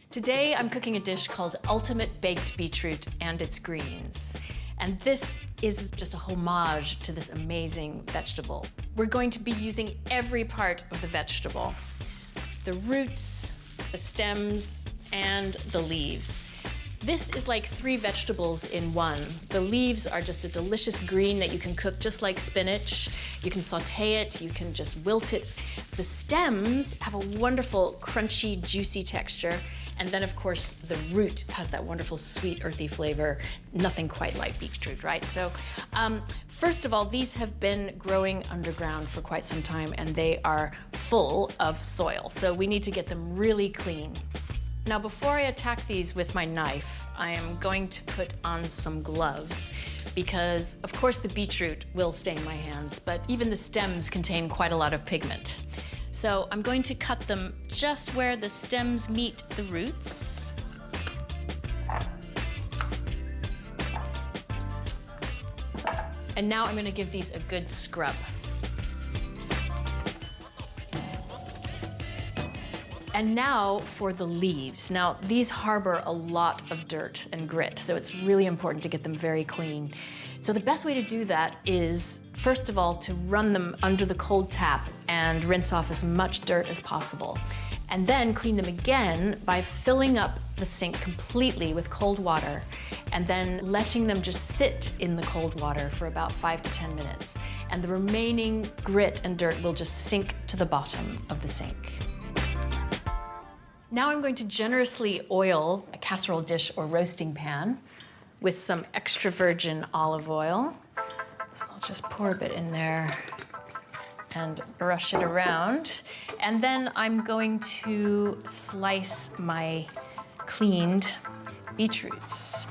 Today I'm cooking a dish called Ultimate Baked Beetroot and its Greens. And this is just a homage to this amazing vegetable. We're going to be using every part of the vegetable. The roots, the stems, and the leaves. This is like 3 vegetables in one. The leaves are just a delicious green that you can cook just like spinach. You can saute it, you can just wilt it. The stems have a wonderful, crunchy, juicy texture. And then, of course, the root has that wonderful, sweet, earthy flavor. Nothing quite like beetroot, right? So, first of all, these have been growing underground for quite some time, and they are full of soil. So we need to get them really clean. Now, before I attack these with my knife, I am going to put on some gloves because, of course, the beetroot will stain my hands, but even the stems contain quite a lot of pigment. So I'm going to cut them just where the stems meet the roots. And now I'm going to give these a good scrub. And now for the leaves. Now, these harbor a lot of dirt and grit, so it's really important to get them very clean. So the best way to do that is, first of all, to run them under the cold tap and rinse off as much dirt as possible. And then clean them again by filling up the sink completely with cold water and then letting them just sit in the cold water for about 5 to 10 minutes. And the remaining grit and dirt will just sink to the bottom of the sink. Now I'm going to generously oil a casserole dish or roasting pan with some extra virgin olive oil. So I'll just pour a bit in there and brush it around. And then I'm going to slice my cleaned beetroots.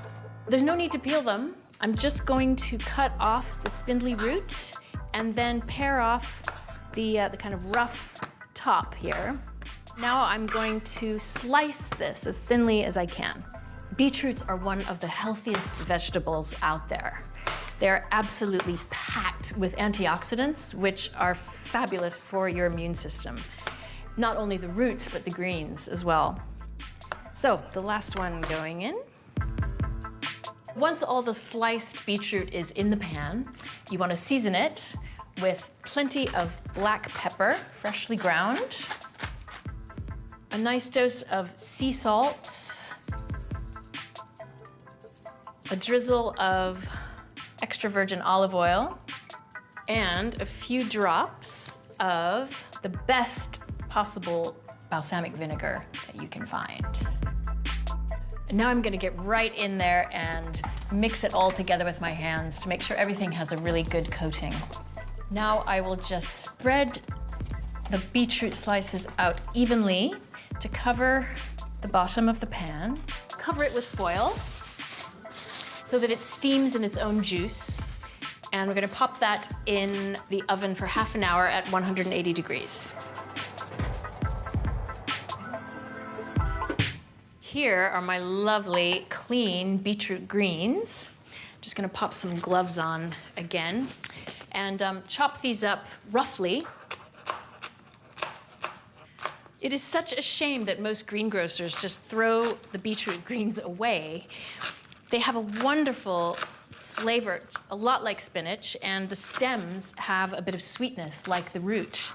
There's no need to peel them. I'm just going to cut off the spindly root and then pare off the kind of rough top here. Now I'm going to slice this as thinly as I can. Beetroots are one of the healthiest vegetables out there. They're absolutely packed with antioxidants, which are fabulous for your immune system. Not only the roots, but the greens as well. So, the last one going in. Once all the sliced beetroot is in the pan, you want to season it with plenty of black pepper, freshly ground, a nice dose of sea salt, a drizzle of extra virgin olive oil, and a few drops of the best possible balsamic vinegar that you can find. And now I'm gonna get right in there and mix it all together with my hands to make sure everything has a really good coating. Now I will just spread the beetroot slices out evenly to cover the bottom of the pan. Cover it with foil so that it steams in its own juice. And we're gonna pop that in the oven for half an hour at 180 degrees. Here are my lovely clean beetroot greens. Just gonna pop some gloves on again and chop these up roughly. It is such a shame that most greengrocers just throw the beetroot greens away. They have a wonderful flavor, a lot like spinach, and the stems have a bit of sweetness like the root.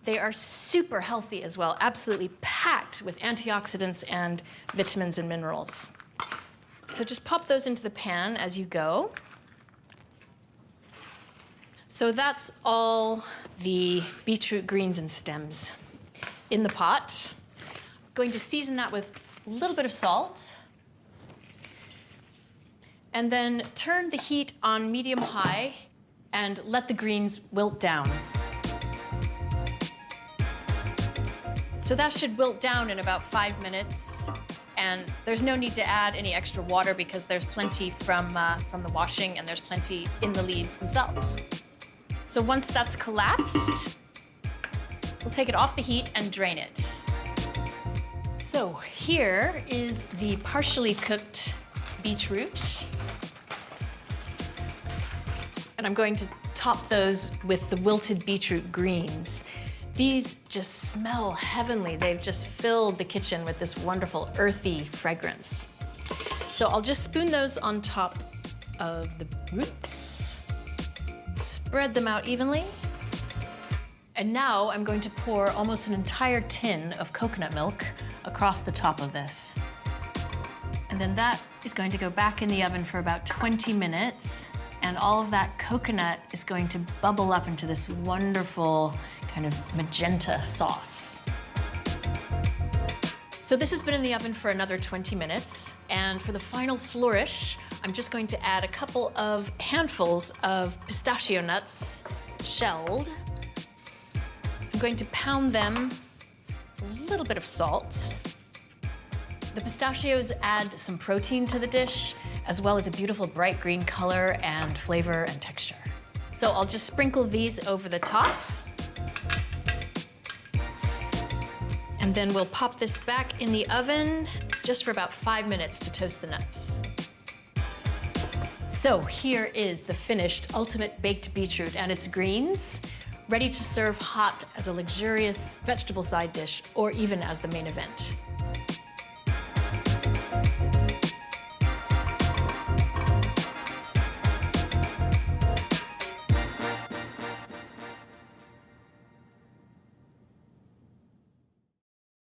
They are super healthy as well, absolutely packed with antioxidants and vitamins and minerals. So just pop those into the pan as you go. So that's all the beetroot greens and stems in the pot. Going to season that with a little bit of salt. And then turn the heat on medium-high and let the greens wilt down. So that should wilt down in about 5 minutes. And there's no need to add any extra water because there's plenty from the washing and there's plenty in the leaves themselves. So once that's collapsed, we'll take it off the heat and drain it. So here is the partially cooked beetroot. And I'm going to top those with the wilted beetroot greens. These just smell heavenly. They've just filled the kitchen with this wonderful earthy fragrance. So I'll just spoon those on top of the brooks. Spread them out evenly. And now I'm going to pour almost an entire tin of coconut milk across the top of this. And then that is going to go back in the oven for about 20 minutes. And all of that coconut is going to bubble up into this wonderful kind of magenta sauce. So this has been in the oven for another 20 minutes. And for the final flourish, I'm just going to add a couple of handfuls of pistachio nuts, shelled. I'm going to pound them, a little bit of salt. The pistachios add some protein to the dish, as well as a beautiful bright green color and flavor and texture. So I'll just sprinkle these over the top. And then we'll pop this back in the oven just for about 5 minutes to toast the nuts. So here is the finished ultimate baked beetroot and its greens, ready to serve hot as a luxurious vegetable side dish or even as the main event.